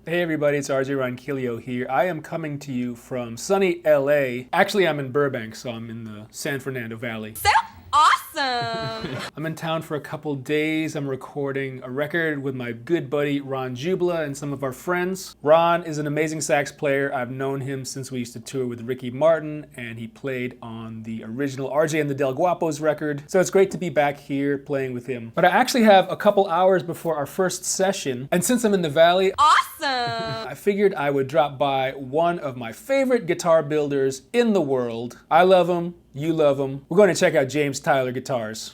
Hey everybody, it's RJ Ronquillo here. I am coming to you from sunny LA. Actually, I'm in Burbank, so I'm in the San Fernando Valley. So awesome! I'm in town for a couple days. I'm recording a record with my good buddy Ron Jubla and some of our friends. Ron is an amazing sax player. I've known him since we used to tour with Ricky Martin, and he played on the original RJ and the Del Guapos record. So it's great to be back here playing with him. But I actually have a couple hours before our first session, and since I'm in the Valley, Awesome! I figured I would drop by one of my favorite guitar builders in the world. I love him. You love him. We're going to check out James Tyler Guitars.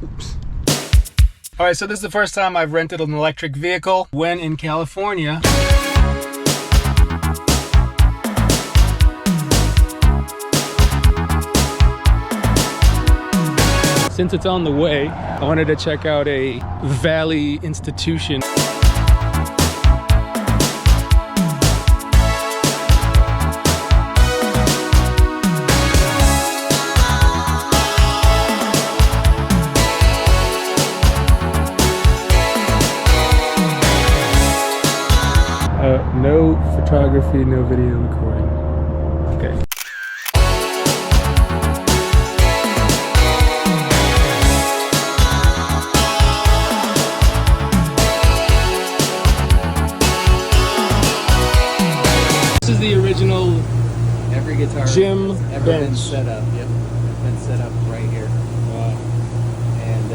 Oops. All right, so this is the first time I've rented an electric vehicle when in California. Since it's on the way, I wanted to check out a Valley institution. No photography, no video recording. Okay. This is the original every guitar gym has ever bench. been set up. Yep, it's been set up right here. Wow. And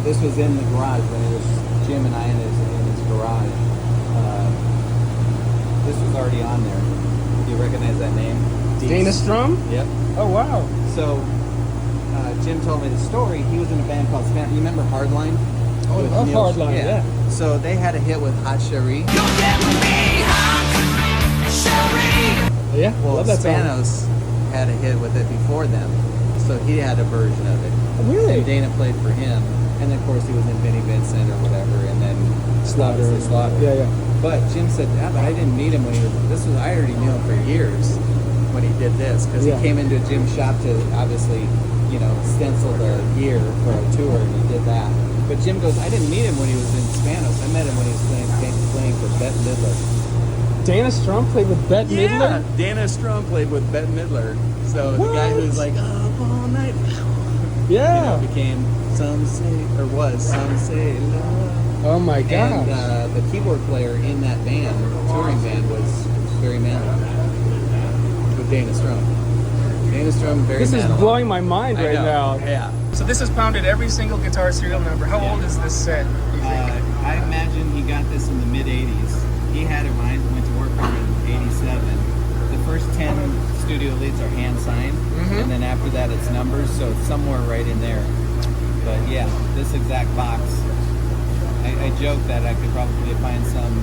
this was in the garage when it was Jim and I in his garage. This was already on there. Do you recognize that name? Dana Strum? Yep. Oh wow. So Jim told me the story. He was in a band called Span. You remember Hardline? Oh, I love Hardline. Yeah. So they had a hit with Hot Cherie. Yeah. Well, love that song. Spanos had a hit with it before them, so he had a version of it. Oh, really? So Dana played for him, and then of course he was in Vinnie Vincent or whatever, and then Slaughter. obviously Slaughter. Yeah, yeah. But Jim said, yeah, but I didn't meet him when he was. I already knew him for years when he did this, because Yeah. he came into Jim's shop to obviously, stencil the gear for a tour, and he did that. But Jim goes, I didn't meet him when he was in Spanos. I met him when he was playing for Bette Midler. Dana Strum played with Bette Midler? Dana Strum played with Bette Midler. So the guy who's like, up all night, Yeah. became Some Say Love. Oh my gosh. And the keyboard player in that band, touring band, was very manly. With Dana Strum. Dana Strum, very This manly. is blowing my mind right now. Yeah. So this has pounded every single guitar serial number. How old is this set? I imagine he got this in the mid-'80s. He had it when I went to work for him in '87. The first 10 studio leads are hand-signed, and then after that it's numbers, so it's somewhere right in there. But yeah, this exact box, I joke that I could probably find some,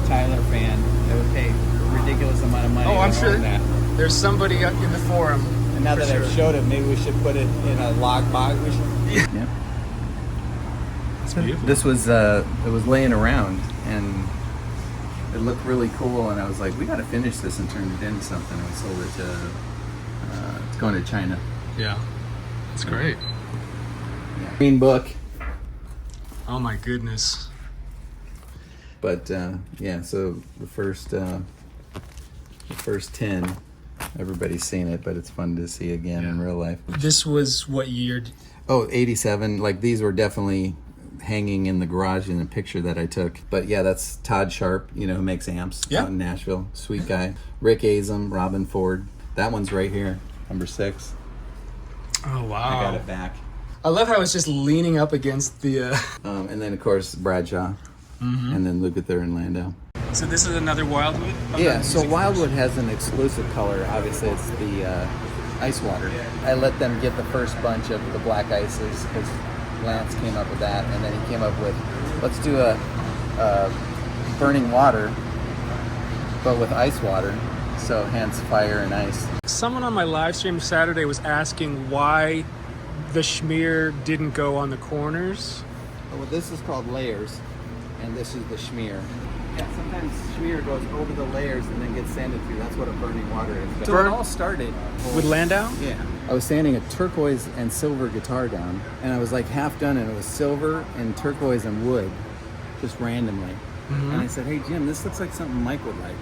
Tyler fan that would pay a ridiculous amount of money. Oh, I'm to sure own that. there's somebody up in the forum. And now for that I've showed him, maybe we should put it in a log box. Yeah. It's beautiful. This was it was laying around, and it looked really cool, and I was like, we got to finish this and turn it into something. And we sold it to it's going to China. Yeah, it's great. Yeah. Green book. Oh my goodness. But yeah, so the first 10, everybody's seen it, but it's fun to see again in real life. This was what year? Oh, 87. Like, these were definitely hanging in the garage in a picture that I took. But yeah, that's Todd Sharp, who makes amps out in Nashville. Sweet guy. Rick Azum, Robin Ford. That one's right here, number 6. Oh wow. I got it back. I love how it's just leaning up against the... And then, of cource, Bradshaw. And then Lukather and Landau. So this is another Wildwood? Yeah, so Wildwood has an exclusive color. Obviously, it's the ice water. I let them get the first bunch of the black ices because Lance came up with that, and then he came up with, let's do a burning water, but with ice water. So hence fire and ice. Someone on my live stream Saturday was asking why the schmear didn't go on the corners. Well, this is called layers, and this is the schmear. Yeah, sometimes schmear goes over the layers and then gets sanded through. That's what a burning water is. So Burn- it all started With Landau? Yeah. I was sanding a turquoise and silver guitar down, and I was like half done, and it was silver and turquoise and wood, just randomly. And I said, hey, Jim, this looks like something Mike would like.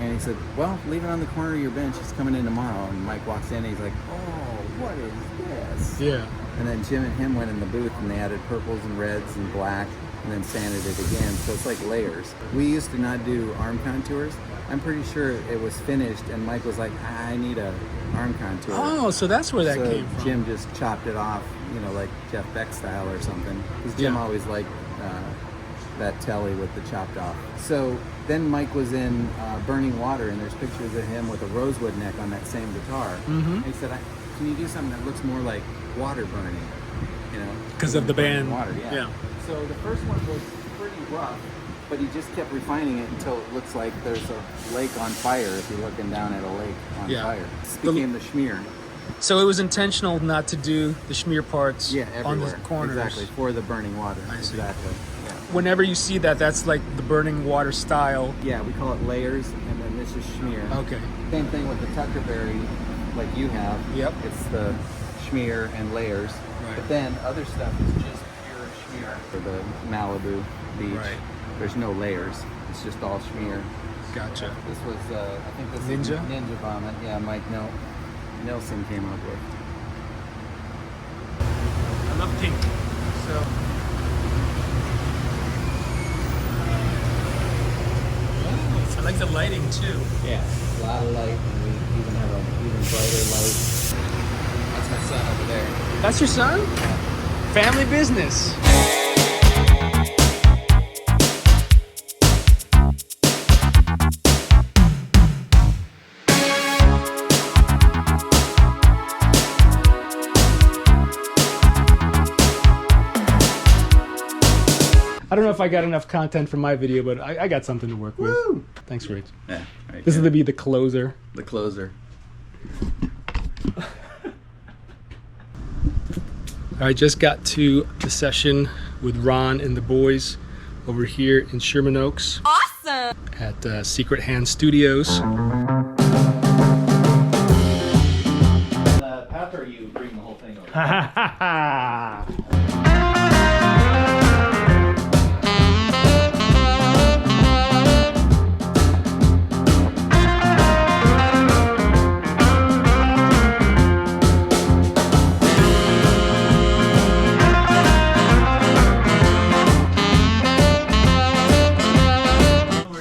And he said, well, leave it on the corner of your bench. He's coming in tomorrow. And Mike walks in, and he's like, oh, what is this? Yeah. And then Jim and him went in the booth, and they added purples and reds and black, and then sanded it again. So it's like layers. We used to not do arm contours. I'm pretty sure it was finished, and Mike was like, I need a arm contour. Oh, so that's where that So came from. Jim just chopped it off, you know, like Jeff Beck style or something. Because Jim Yeah. always liked that telly with the chopped off. So then Mike was in Burning Water, and there's pictures of him with a rosewood neck on that same guitar. And he said, can you do something that looks more like water burning? You know, Because of the band. Water, yeah. So the first one was pretty rough, but he just kept refining it until it looks like there's a lake on fire if you're looking down at a lake on Yeah. fire. It became the schmear. So it was intentional not to do the schmear parts on the Everywhere. corners. Exactly, for the burning water. I see. Exactly. Yeah. Whenever you see that, that's like the burning water style. Yeah, we call it layers, and then this is schmear. Okay. Same thing with the Tuckerberry, like you have. Yep. It's the schmear and layers. Right. But then other stuff is just pure schmear. For the Malibu beach, Right. there's no layers. It's just all schmear. Gotcha. This was, I think this is Ninja? Ninja Vomit. Yeah, Mike Nelson came up with. I love pink. So. Oh, I like the lighting too. Yeah, a lot of light, and we even have an even brighter light. That's my son over there. That's your son? Family business. I don't know if I got enough content from my video, but I got something to work with. Woo! Thanks, Rich. Yeah, right. This will be the closer. the closer. I just got to the session with Ron and the boys over here in Sherman Oaks Awesome. at Secret Hand Studios. Pat, or you bring the whole thing over?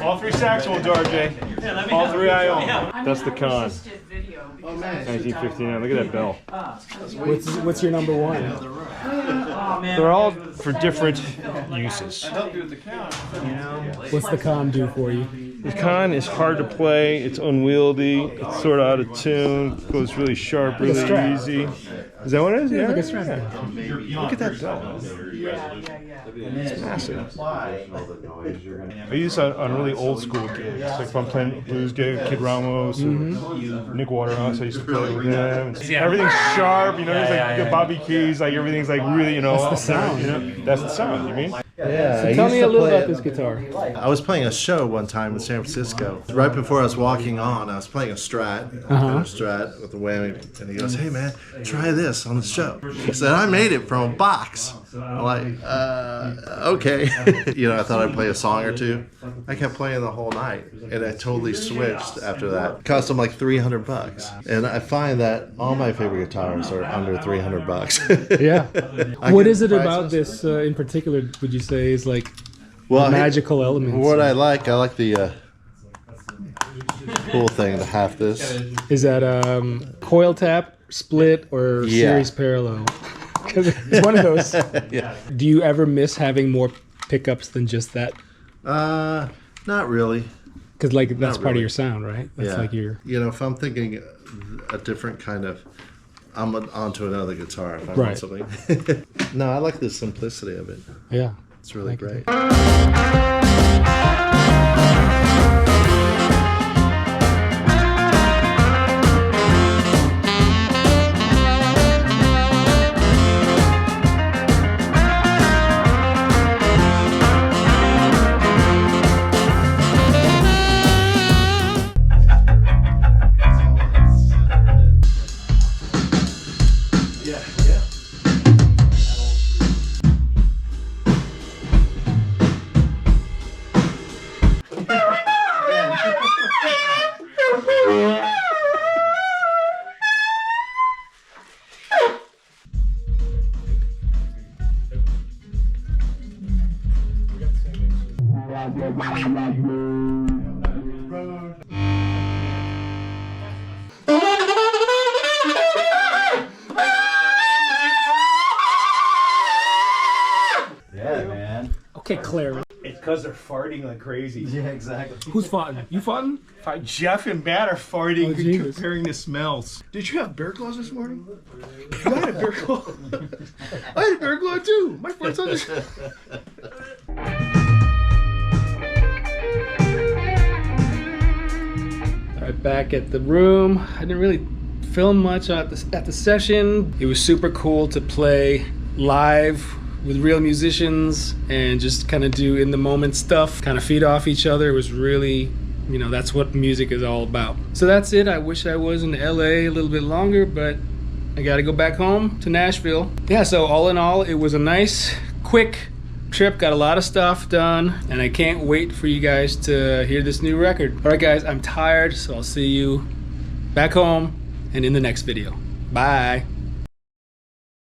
All three saxophone, RJ. All three I own. That's the con. 1959. Look at that bell. What's your number one? They're all for different uses. What's the con do for you? The con is hard to play. It's unwieldy. It's sort of out of tune. Goes really sharp, really Strat. easy. Is that what it is? Yeah. like a Strat. Yeah. Look at that bell. It's massive. I use this on really old school gigs. Like if I'm playing blues gig, Kid Ramos, and Nick Waterhouse. I used to play with them. And everything's sharp, you know. It's like Bobby Keys. Like everything's like really, you know. That's the sound. You know? That's the sound. You mean? Yeah, So tell me a little about this guitar. I was playing a show one time in San Francisco. Right before I was walking on, I was playing a Strat, Uh-huh. a Strat with a whammy, and he goes, "Hey man, try this on the show." He said, "I made it from a box." I'm like, okay. You know, I thought I'd play a song or two. I kept playing the whole night, and I totally switched after that. It cost them like $300, and I find that all my favorite guitars are under $300. Yeah. I What get is it prices. about this in particular, would you say, is like Well, the magical elements? What I like the cool thing to have this. Is that coil tap, split, or Yeah. series parallel? Because it's one of those. Yeah. Do you ever miss having more pickups than just that? Not really. Because like that's Not part of really. your sound, right? That's Yeah. like your You know, if I'm thinking a different kind of, I'm onto another guitar if I Right. want something. No, I like the simplicity of it. yeah. It's really Thank you. great. Yeah, man. Okay, Claire. It's because they're farting like crazy. Yeah, exactly. Who's farting? You farting? Jeff and Matt are farting, Oh, Jesus. comparing the smells. Did you have bear claws this morning? You had a bear claw. I had a bear claw too. My farts on this. All right, back at the room. I didn't really film much at the session. It was super cool to play live with real musicians and just kind of do in the moment stuff, kind of feed off each other. It was really, you know, that's what music is all about. So that's it. I wish I was in LA a little bit longer, but I got to go back home to Nashville. Yeah, so all in all, it was a nice, quick trip. Got a lot of stuff done, and I can't wait for you guys to hear this new record. All right, guys, I'm tired, so I'll see you back home and in the next video. Bye.